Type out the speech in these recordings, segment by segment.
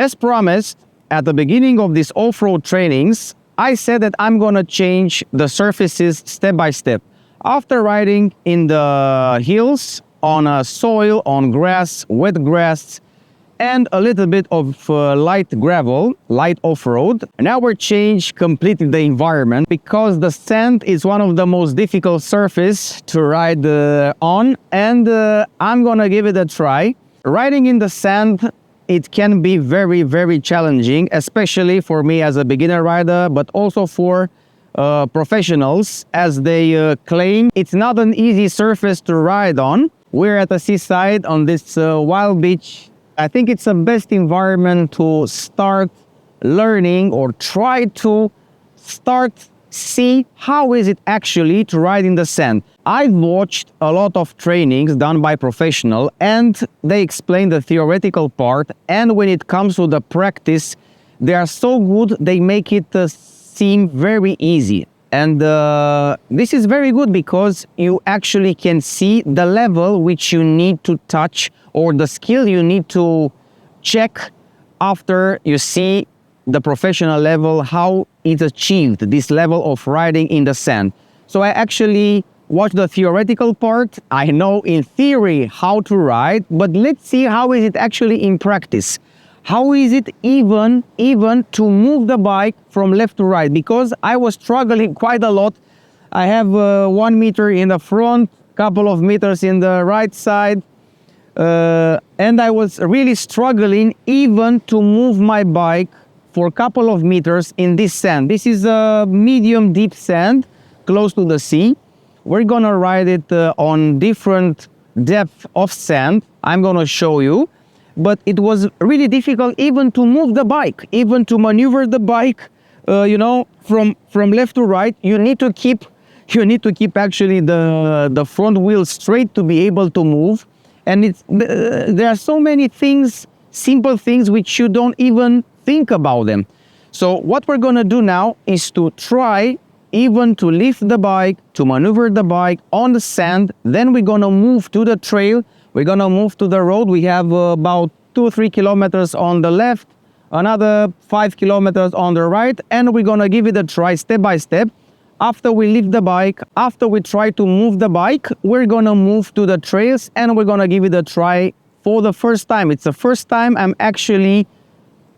As promised, at the beginning of these off-road trainings, I said that I'm gonna change the surfaces step by step. After riding in the hills, on soil, on grass, wet grass, and a little bit of light gravel, light off-road. Now we're changed completely the environment because the sand is one of the most difficult surface to ride on, and I'm gonna give it a try. Riding in the sand, it can be very, very challenging, especially for me as a beginner rider, but also for professionals, as they claim it's not an easy surface to ride on. We're at the seaside on this wild beach. I think it's the best environment to start learning or try to see how is it actually to ride in the sand. I've watched a lot of trainings done by professionals, and they explain the theoretical part, and when it comes to the practice, they are so good, they make it seem very easy. And this is very good because you actually can see the level which you need to touch, or the skill you need to check after you see the professional level, how it's achieved, this level of riding in the sand. So I actually watched the theoretical part. I know in theory how to ride, but let's see how is it actually in practice. How is it even to move the bike from left to right? Because I was struggling quite a lot. I have 1 meter in the front, couple of meters in the right side, and I was really struggling even to move my bike for a couple of meters in this sand. This is a medium deep sand close to the sea. We're gonna ride it on different depth of sand. I'm gonna show you. But it was really difficult even to move the bike, even to maneuver the bike, you know, from left to right. You need to keep actually the front wheel straight to be able to move. And there are so many things, simple things, which you don't even think about them. So what we're gonna do now is to try even to lift the bike, to maneuver the bike on the sand. Then we're gonna move to the trail. We're gonna move to the road. We have about 2 or 3 kilometers on the left, another 5 kilometers on the right, and we're gonna give it a try step by step. After we lift the bike, after we try to move the bike, we're gonna move to the trails and we're gonna give it a try for the first time. It's the first time I'm actually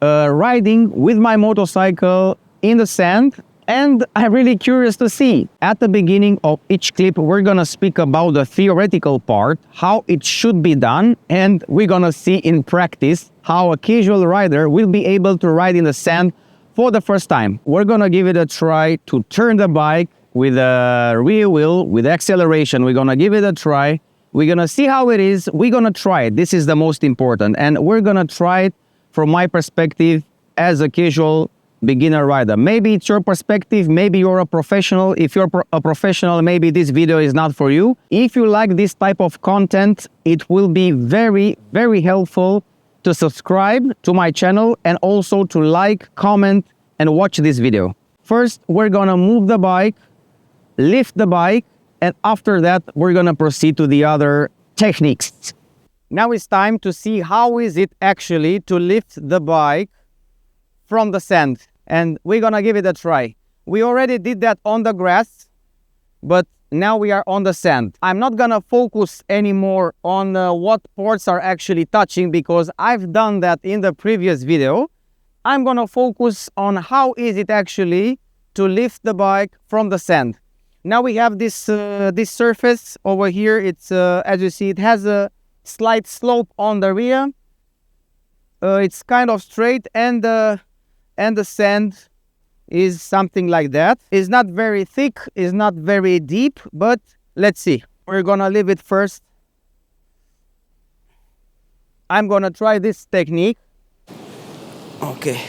riding with my motorcycle in the sand, and I'm really curious to see. At the beginning of each clip, we're gonna speak about the theoretical part, how it should be done, and we're gonna see in practice how a casual rider will be able to ride in the sand for the first time. We're gonna give it a try to turn the bike with a rear wheel, with acceleration. We're gonna give it a try. We're gonna see how it is. We're gonna try it. This is the most important. And we're gonna try it from my perspective as a casual beginner rider. Maybe it's your perspective, maybe you're a professional. If you're a professional, maybe this video is not for you. If you like this type of content, it will be very, very helpful to subscribe to my channel and also to like, comment, and watch this video. First, we're gonna move the bike, lift the bike, and after that, we're gonna proceed to the other techniques. Now it's time to see how is it actually to lift the bike from the sand, and we're gonna give it a try. We already did that on the grass, but now we are on the sand. I'm not gonna focus anymore on what parts are actually touching because I've done that in the previous video. I'm gonna focus on how is it actually to lift the bike from the sand. Now we have this this surface over here. It's as you see, it has a slight slope on the rear. It's kind of straight, and the sand is something like that. It's not very thick, it's not very deep, but let's see. We're gonna leave it first. I'm gonna try this technique. Okay.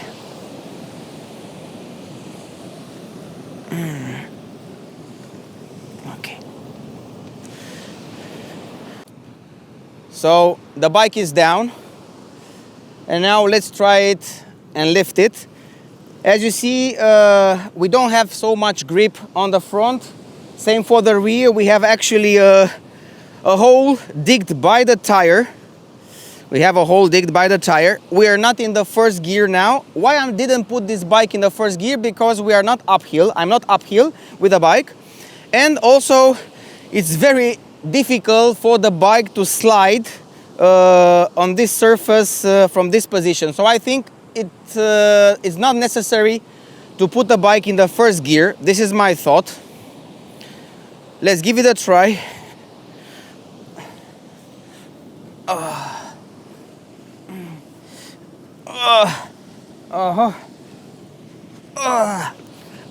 Okay. So the bike is down, and now let's try it and lift it. As you see, we don't have so much grip on the front. Same for the rear. We have actually a hole digged by the tire. We have a hole digged by the tire. We are not in the first gear now. Why I didn't put this bike in the first gear? Because we are not uphill. I'm not uphill with the bike. And also, it's very difficult for the bike to slide on this surface from this position. So I think it's not necessary to put the bike in the first gear. This is my thought. Let's give it a try.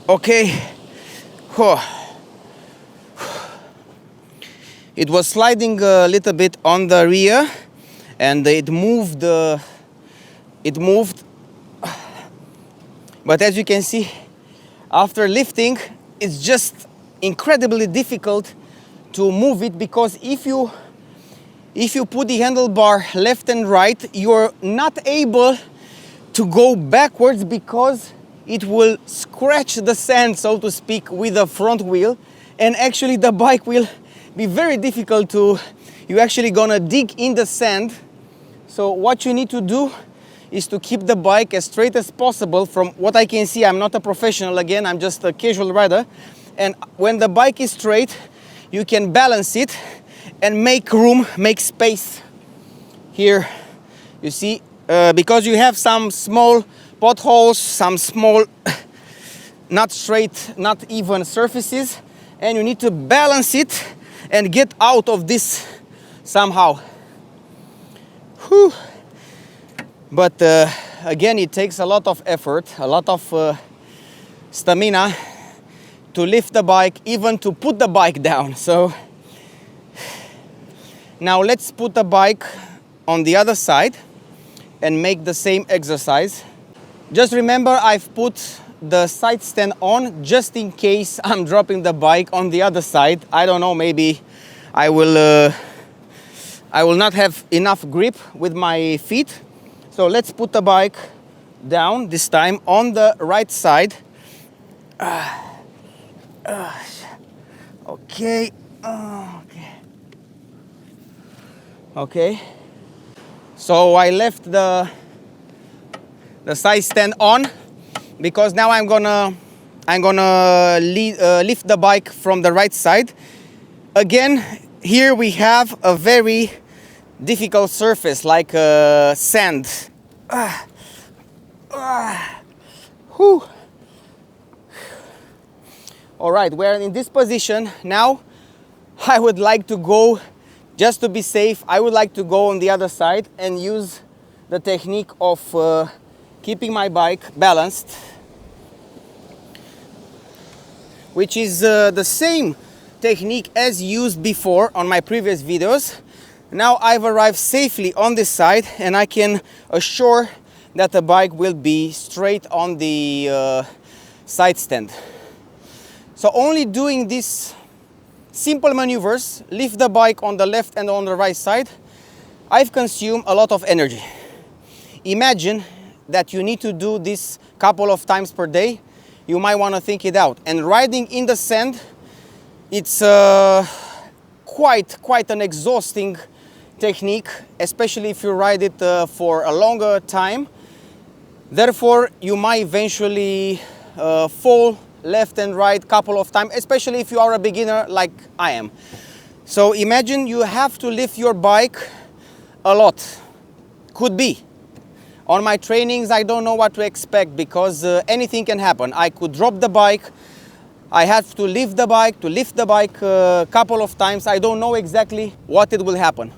Okay. It was sliding a little bit on the rear, and it moved. But as you can see, after lifting, it's just incredibly difficult to move it, because if you put the handlebar left and right, you're not able to go backwards, because it will scratch the sand, so to speak, with the front wheel, and actually the bike will be very difficult to, you're actually gonna dig in the sand. So what you need to do is to keep the bike as straight as possible. From what I can see, I'm not a professional, again, I'm just a casual rider. And when the bike is straight, you can balance it and make room, make space here. You see, because you have some small potholes, some small, not straight, not even surfaces, and you need to balance it and get out of this somehow. Whew. But again, it takes a lot of effort, a lot of stamina to lift the bike, even to put the bike down. So now let's put the bike on the other side and make the same exercise. Just remember, I've put the side stand on just in case I'm dropping the bike on the other side. I don't know, maybe I will not have enough grip with my feet. So let's put the bike down, this time on the right side. Okay. Okay. So I left the side stand on, because now I'm gonna lift the bike from the right side. Again, here we have a very difficult surface, like sand. All right, we're in this position now. I would like to go, just to be safe, I would like to go on the other side and use the technique of keeping my bike balanced, which is the same technique as used before on my previous videos. Now I've arrived safely on this side, and I can assure that the bike will be straight on the side stand. So only doing these simple maneuvers, lift the bike on the left and on the right side, I've consumed a lot of energy. Imagine that you need to do this couple of times per day. You might want to think it out. And riding in the sand, it's quite an exhausting technique, especially if you ride it for a longer time. Therefore, you might eventually fall left and right couple of times, especially if you are a beginner like I am. So imagine you have to lift your bike a lot. Could be. On my trainings, I don't know what to expect, because anything can happen. I could drop the bike. I have to lift the bike a couple of times. I don't know exactly what it will happen.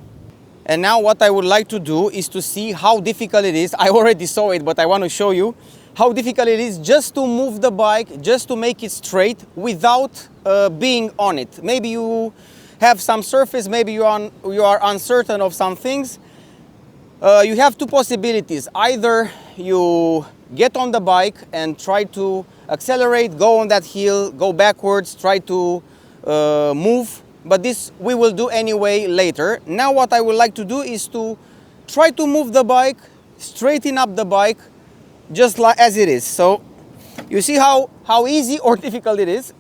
And now what I would like to do is to see how difficult it is. I already saw it, but I want to show you how difficult it is just to move the bike, just to make it straight without being on it. Maybe you have some surface, maybe you are uncertain of some things. You have two possibilities. Either you get on the bike and try to accelerate, go on that hill, go backwards, try to move. But this we will do anyway later. Now what I would like to do is to try to move the bike, straighten up the bike, just like as it is. So you see how easy or difficult it is.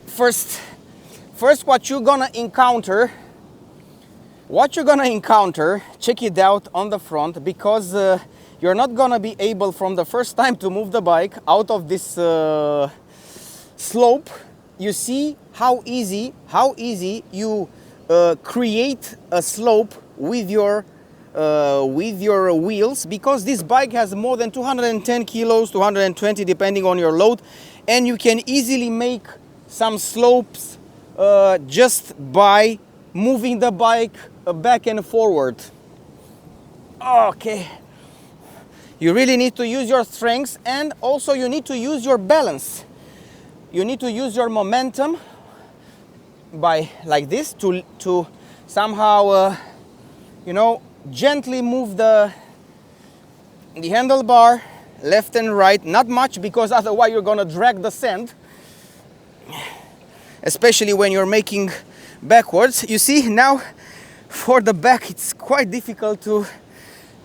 First what you're gonna encounter What you're gonna encounter, check it out on the front, because you're not gonna be able from the first time to move the bike out of this slope. You see how easy you create a slope with your wheels, because this bike has more than 210 kilos, 220 depending on your load, and you can easily make some slopes just by moving the bike back and forward. Okay, you really need to use your strengths, and also you need to use your balance. You need to use your momentum by like this to somehow you know, gently move the handlebar left and right. Not much, because otherwise you're gonna drag the sand, especially when you're making backwards. You see, now for the back it's quite difficult to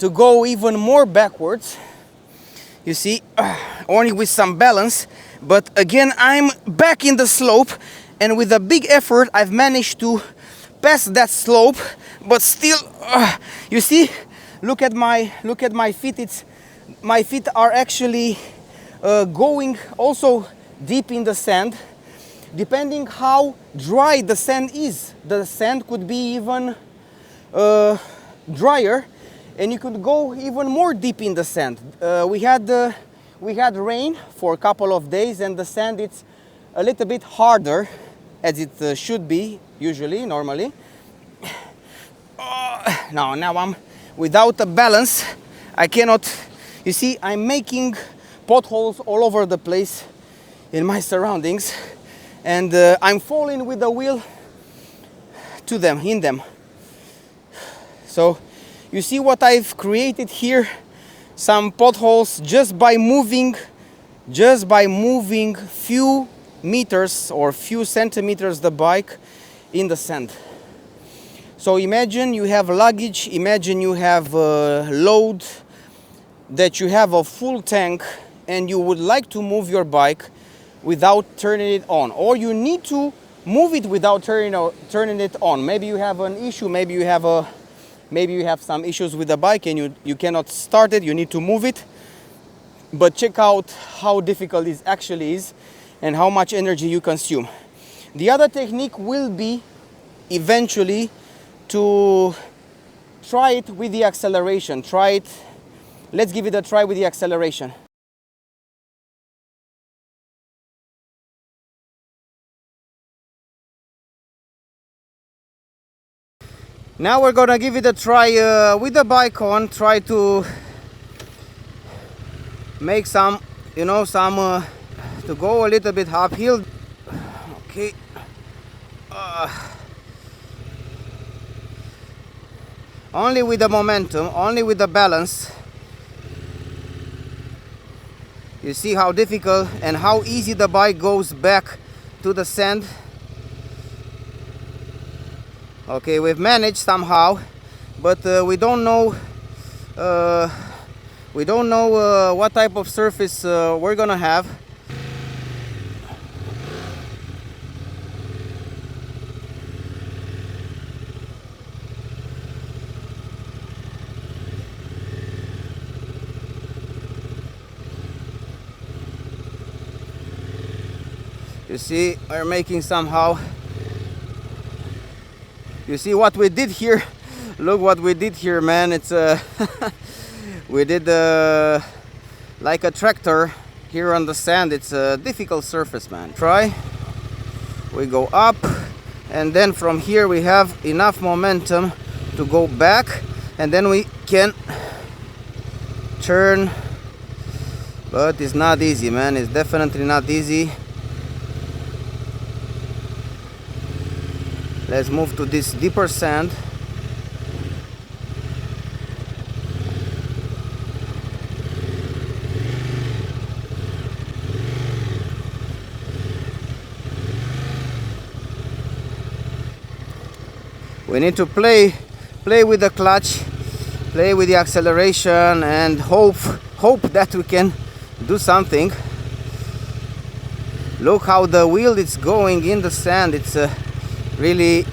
go even more backwards. You see, only with some balance. But again, I'm back in the slope, and with a big effort I've managed to pass that slope. But still, you see, look at my feet. My feet are actually going also deep in the sand. Depending how dry the sand is, the sand could be even drier, and you could go even more deep in the sand. We had rain for a couple of days, and the sand, it's a little bit harder, as it should be usually, normally. Now I'm without a balance. I cannot. You see, I'm making potholes all over the place in my surroundings, and I'm falling with the wheel to them, in them. So you see what I've created here, some potholes just by moving few meters or few centimeters the bike in the sand. So imagine you have luggage, imagine you have load, that you have a full tank, and you would like to move your bike without turning it on, or you need to move it without turning it on. Maybe you have an issue, maybe you have some issues with the bike and you cannot start it, you need to move it. But check out how difficult this actually is and how much energy you consume. The other technique will be eventually to try it with the acceleration. Let's give it a try with the acceleration. Now we're gonna give it a try with the bike on, try to make some, you know, to go a little bit uphill. Okay. Only with the momentum, only with the balance. You see how difficult and how easy the bike goes back to the sand. Okay, we've managed somehow, but we don't know what type of surface we're gonna have. You see, we're making somehow. You see what we did here? Look what we did here, man. It's we did like a tractor here on the sand. It's a difficult surface, man. Try. We go up, and then from here we have enough momentum to go back, and then we can turn. But it's not easy, man. It's definitely not easy. Let's move to this deeper sand. We need to play with the clutch, play with the acceleration, and hope that we can do something. Look how the wheel is going in the sand. It's really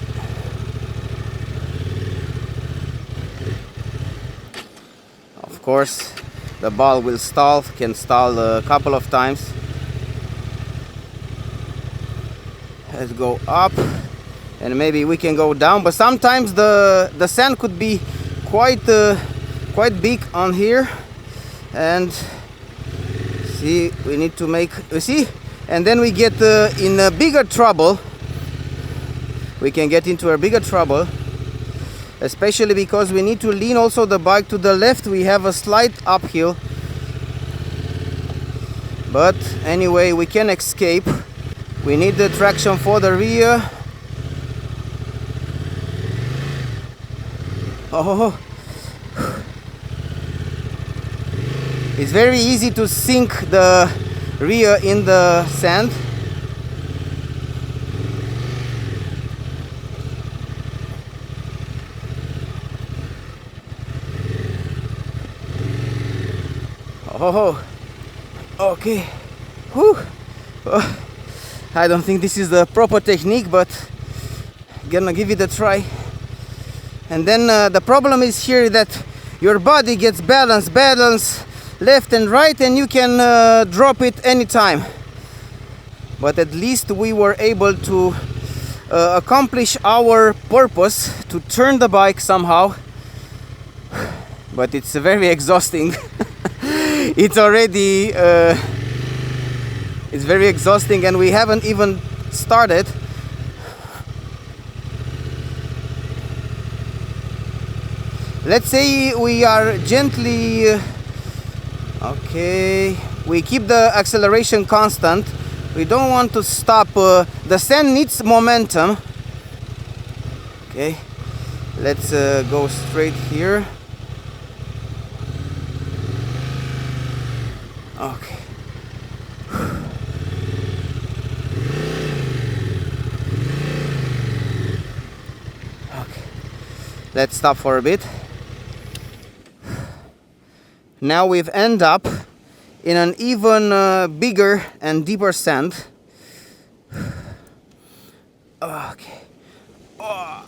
course the ball will stall, can stall a couple of times. Let's go up, and maybe we can go down, but sometimes the sand could be quite big on here, and see, we need to make, you see, and then we get in a bigger trouble. We can get into a bigger trouble, especially because we need to lean also the bike to the left. We have a slight uphill, but anyway, we can escape. We need the traction for the rear. Oh, it's very easy to sink the rear in the sand. Oh, okay. Whew. I don't think this is the proper technique, but gonna give it a try. And then the problem is here that your body gets balance left and right, and you can drop it anytime. But at least we were able to accomplish our purpose, to turn the bike somehow. But it's very exhausting. It's already it's very exhausting, and we haven't even started. Let's say we are gently okay, we keep the acceleration constant. We don't want to stop. The sand needs momentum. Okay, let's go straight here. Okay. Okay. Let's stop for a bit. Now we've ended up in an even bigger and deeper sand. Okay. Oh.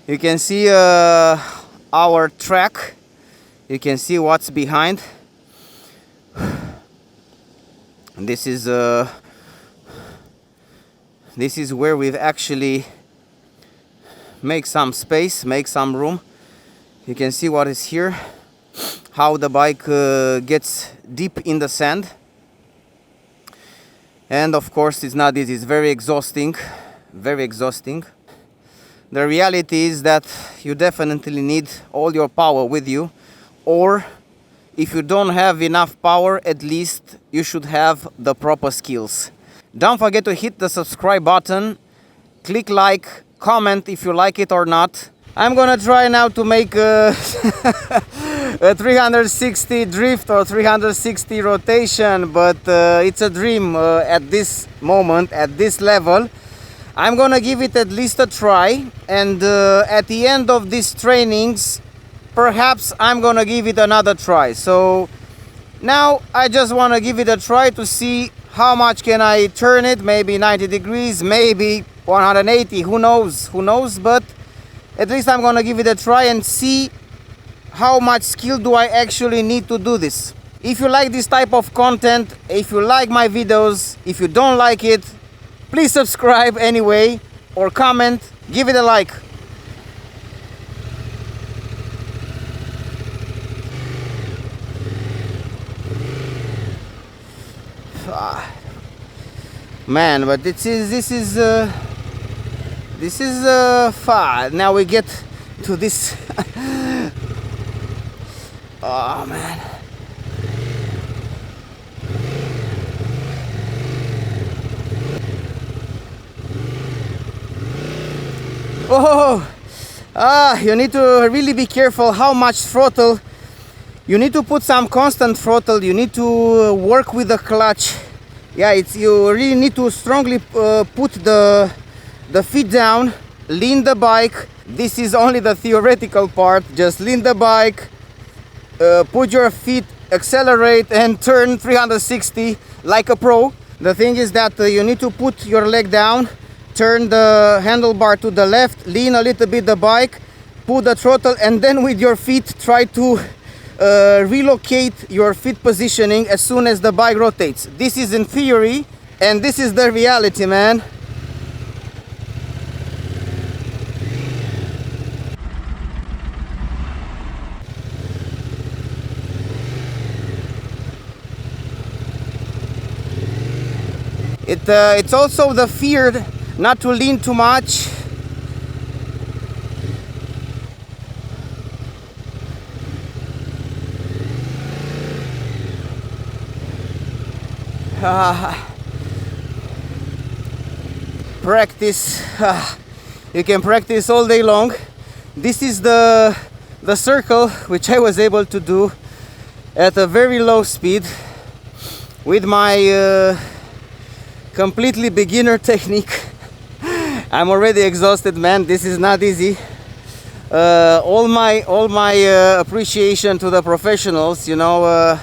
You can see our track. You can see what's behind. This is where we've actually make some space, make some room. You can see what is here, how the bike gets deep in the sand. And of course it's not easy, it's very exhausting, very exhausting. The reality is that you definitely need all your power with you, or if you don't have enough power, at least you should have the proper skills. Don't forget to hit the subscribe button, click like, comment if you like it or not. I'm gonna try now to make a 360 drift or 360 rotation, but it's a dream at this moment, at this level. I'm gonna give it at least a try, and at the end of these trainings, perhaps I'm gonna give it another try. So now I just wanna give it a try to see how much can I turn it, maybe 90 degrees, maybe 180, who knows, but at least I'm gonna give it a try and see how much skill do I actually need to do this. If you like this type of content, if you like my videos, if you don't like it, please subscribe anyway, or comment, give it a like. Man, but this is far. Now we get to this. Oh man. Oh, you need to really be careful how much throttle. You need to put some constant throttle. You need to work with the clutch. Yeah, you really need to strongly put the feet down, lean the bike. This is only the theoretical part. Just lean the bike, put your feet, accelerate, and turn 360 like a pro. The thing is that you need to put your leg down, turn the handlebar to the left, lean a little bit the bike, pull the throttle, and then with your feet try to relocate your feet positioning as soon as the bike rotates. This is in theory, and this is the reality, man. It's also the fear not to lean too much. Practice. You can practice all day long. This is the circle which I was able to do at a very low speed with my completely beginner technique. I'm already exhausted, man. This is not easy. All my appreciation to the professionals. You know,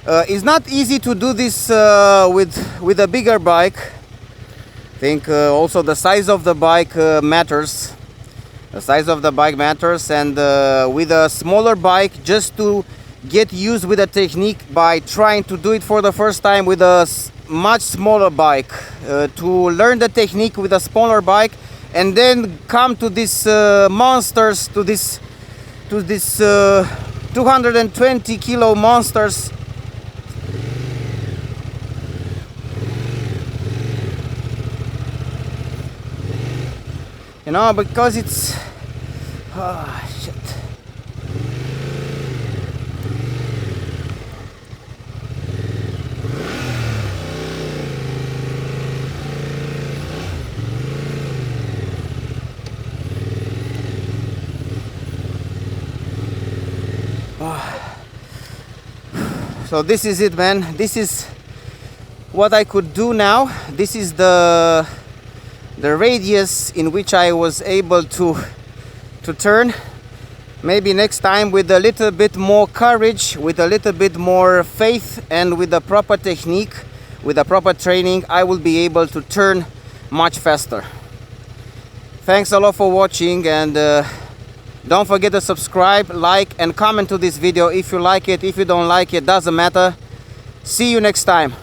it's not easy to do this with a bigger bike. I think also the size of the bike matters. The size of the bike matters, and with a smaller bike, just to get used with the technique by trying to do it for the first time with a much smaller bike, to learn the technique with a smaller bike, and then come to these monsters, to this 220 kilo monsters. You know, because it's shit. So this is it, man. This is what I could do now. This is the radius in which I was able to turn. Maybe next time with a little bit more courage, with a little bit more faith, and with the proper technique, with the proper training, I will be able to turn much faster. Thanks a lot for watching, and don't forget to subscribe, like, and comment to this video if you like it. If you don't like it, doesn't matter. See you next time.